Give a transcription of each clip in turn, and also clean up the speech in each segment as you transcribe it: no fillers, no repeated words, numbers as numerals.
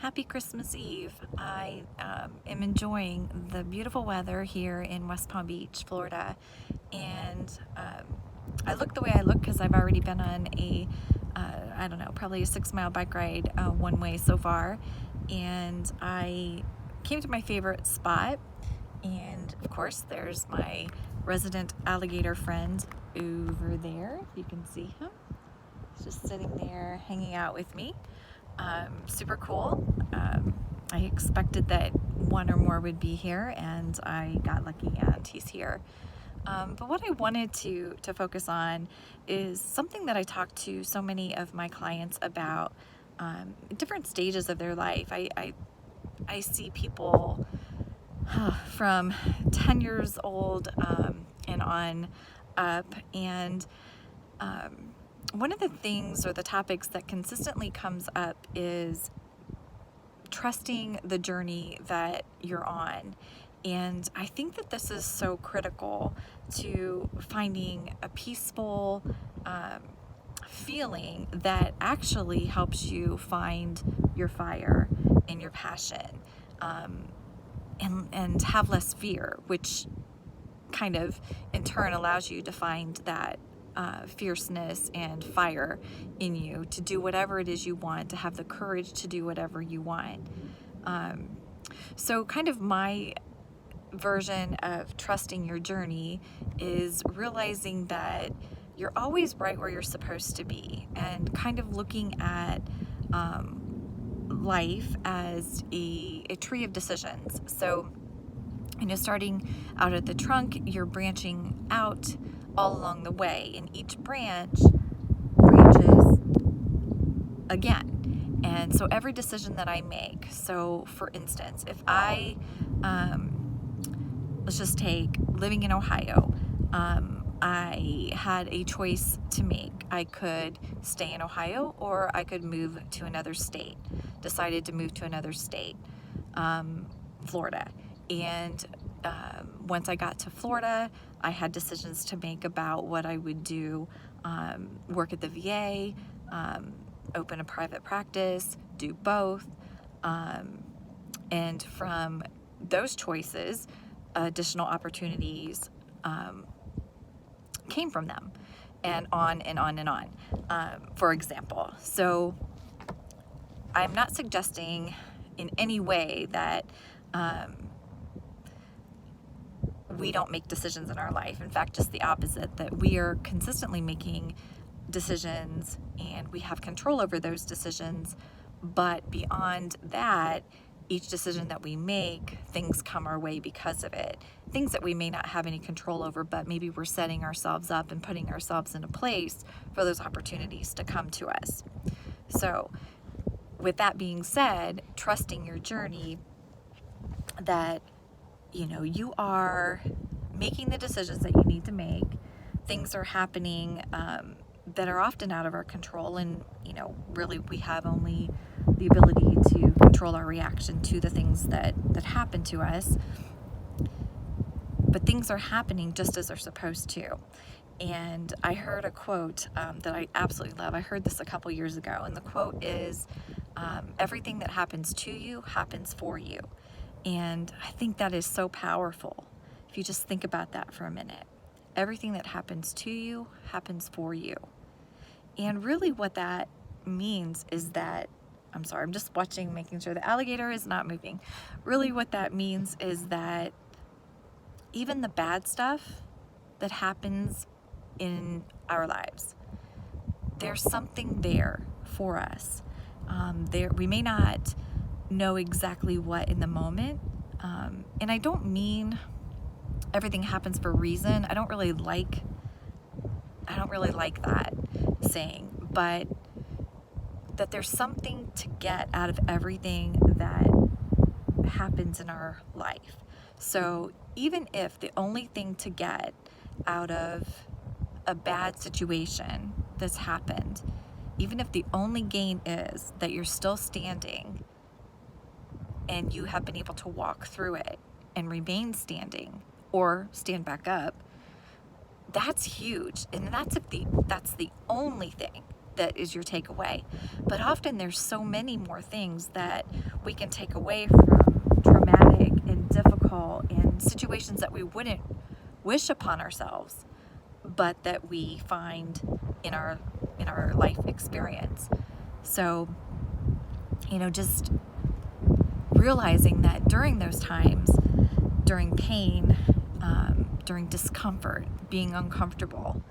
Happy Christmas Eve. I am enjoying the beautiful weather here in West Palm Beach, Florida. And I look the way I look because I've already been on I don't know, probably a 6-mile bike ride one way so far. And I came to my favorite spot. And of course, there's my resident alligator friend over there. If you can see him. He's just sitting there hanging out with me. Super cool. I expected that one or more would be here, and I got lucky and he's here. But what I wanted to focus on is something that I talk to so many of my clients about, different stages of their life. I see people from 10 years old and on up, and one of the things or the topics that consistently comes up is trusting the journey that you're on. And I think that this is so critical to finding a peaceful feeling that actually helps you find your fire and your passion, and have less fear, which kind of in turn allows you to find that fierceness and fire in you to do whatever it is you want, to have the courage to do whatever you want. So kind of my version of trusting your journey is realizing that you're always right where you're supposed to be, and kind of looking at life as a tree of decisions. So, starting out at the trunk, you're branching out all along the way, and each branch branches again. And so every decision that I make, so for instance, if I, let's just take living in Ohio, I had a choice to make. I could stay in Ohio or I could move to another state. Decided to move to another state, Florida. And once I got to Florida, I had decisions to make about what I would do, work at the VA, open a private practice, do both. And from those choices, additional opportunities came from them, and on and on and on. For example, so I'm not suggesting in any way that we don't make decisions in our life. In fact, just the opposite, that we are consistently making decisions and we have control over those decisions. But beyond that, each decision that we make, things come our way because of it. Things that we may not have any control over, but maybe we're setting ourselves up and putting ourselves in a place for those opportunities to come to us. So with that being said, trusting your journey, that you are making the decisions that you need to make. Things are happening that are often out of our control, and really we have only the ability to control our reaction to the things that happen to us. But things are happening just as they're supposed to. And I heard a quote that I absolutely love. I heard this a couple years ago, and the quote is, everything that happens to you happens for you. And I think that is so powerful if you just think about that for a minute. Everything that happens to you happens for you. And really what that means is that, I'm just watching, making sure the alligator is not moving. Really what that means is that even the bad stuff that happens in our lives, there's something there for us. We may not know exactly what in the moment, and I don't mean everything happens for a reason. I don't really like that saying, but that there's something to get out of everything that happens in our life. So even if the only thing to get out of a bad situation that's happened, even if the only gain is that you're still standing and you have been able to walk through it and remain standing or stand back up, that's huge. And that's the only thing that is your takeaway. But often there's so many more things that we can take away from traumatic and difficult and situations that we wouldn't wish upon ourselves, but that we find in our life experience. So, just realizing that during those times, during pain, during discomfort, being uncomfortable,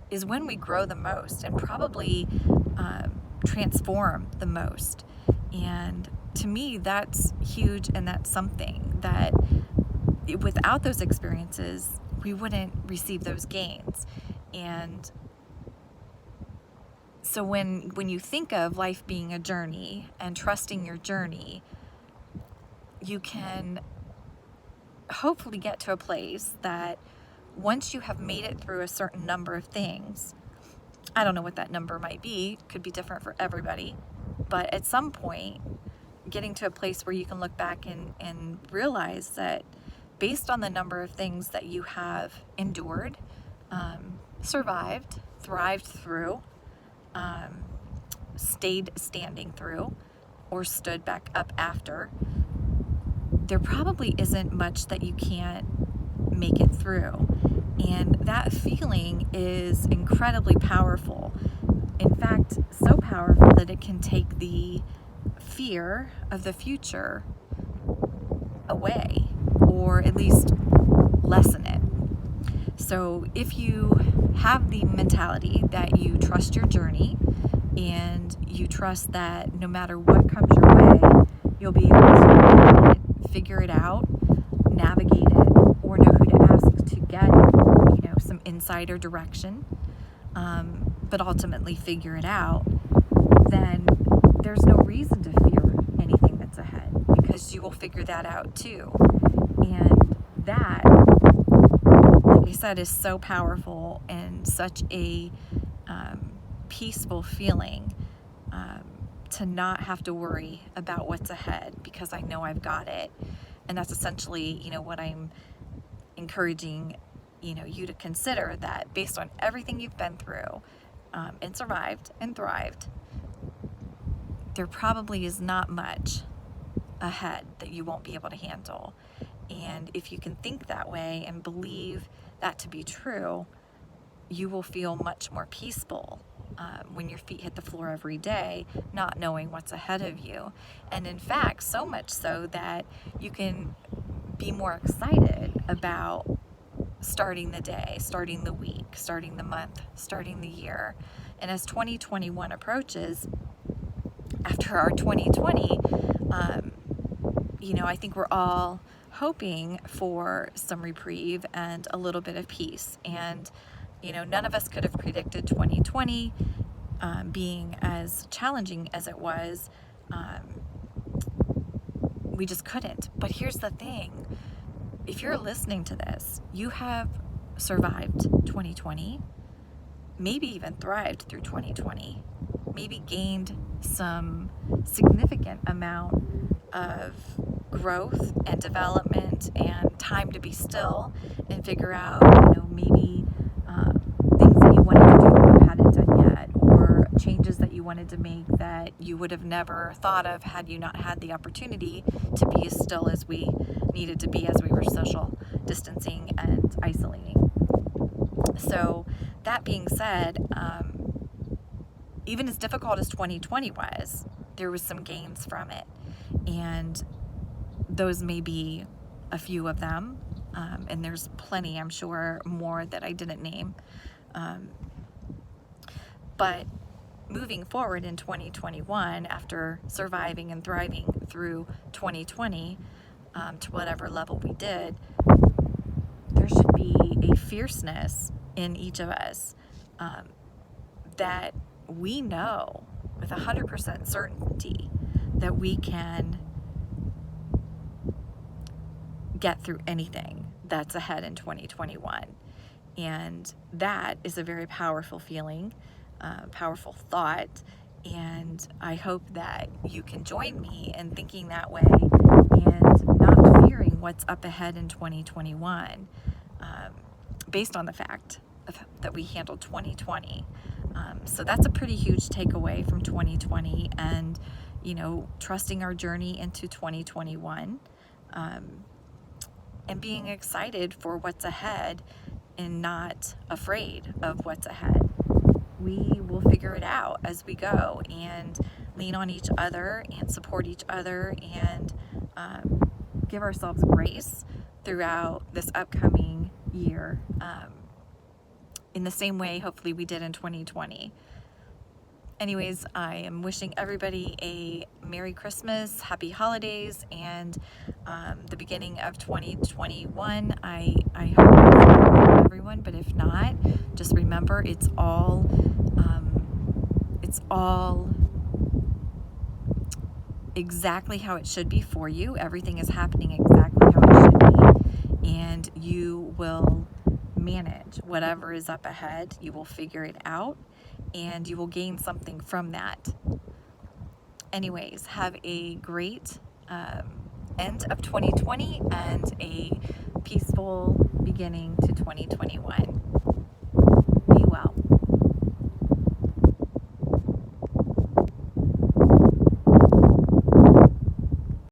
is when we grow the most and probably transform the most. And to me, that's huge, and that's something that without those experiences, we wouldn't receive those gains. And so when you think of life being a journey and trusting your journey, you can hopefully get to a place that once you have made it through a certain number of things, I don't know what that number might be, could be different for everybody, but at some point, getting to a place where you can look back and realize that based on the number of things that you have endured, survived, thrived through, stayed standing through, or stood back up after, there probably isn't much that you can't make it through. And that feeling is incredibly powerful. In fact, so powerful that it can take the fear of the future away, or at least lessen it. So if you have the mentality that you trust your journey and you trust that no matter what comes your way, you'll be able to figure it out, navigate it, or know who to ask to get, some insider direction, but ultimately figure it out, then there's no reason to fear anything that's ahead, because you will figure that out too. And that, like I said, is so powerful and such a peaceful feeling, to not have to worry about what's ahead, because I know I've got it. And that's essentially, what I'm encouraging, you to consider, that based on everything you've been through, and survived and thrived, there probably is not much ahead that you won't be able to handle. And if you can think that way and believe that to be true, you will feel much more peaceful when your feet hit the floor every day, not knowing what's ahead of you. And in fact, so much so that you can be more excited about starting the day, starting the week, starting the month, starting the year. And as 2021 approaches, after our 2020, I think we're all hoping for some reprieve and a little bit of peace. And none of us could have predicted 2020 being as challenging as it was. We just couldn't. But here's the thing. If you're listening to this, you have survived 2020, maybe even thrived through 2020, maybe gained some significant amount of growth and development and time to be still and figure out, maybe things that you wanted to do that you hadn't done yet, or changes that you wanted to make that you would have never thought of had you not had the opportunity to be as still as we needed to be as we were social distancing and isolating. So that being said, even as difficult as 2020 was, there was some gains from it. And those may be a few of them. And there's plenty, I'm sure, more that I didn't name. But moving forward in 2021, after surviving and thriving through 2020, to whatever level we did, there should be a fierceness in each of us that we know with 100% certainty that we can get through anything that's ahead in 2021. And that is a very powerful feeling, powerful thought. And I hope that you can join me in thinking that way and not fearing what's up ahead in 2021, based on the fact that we handled 2020 So that's a pretty huge takeaway from 2020, and trusting our journey into 2021, and being excited for what's ahead and not afraid of what's ahead. We will figure it out as we go and lean on each other and support each other, and give ourselves grace throughout this upcoming year, in the same way hopefully we did in 2020. Anyways, I am wishing everybody a Merry Christmas, Happy Holidays, and the beginning of 2021. I hope it's for everyone, but if not, just remember it's all exactly how it should be for you. Everything is happening exactly how it should be, and you will manage whatever is up ahead. You will figure it out, and you will gain something from that. Anyways, have a great end of 2020 and a peaceful beginning to 2021.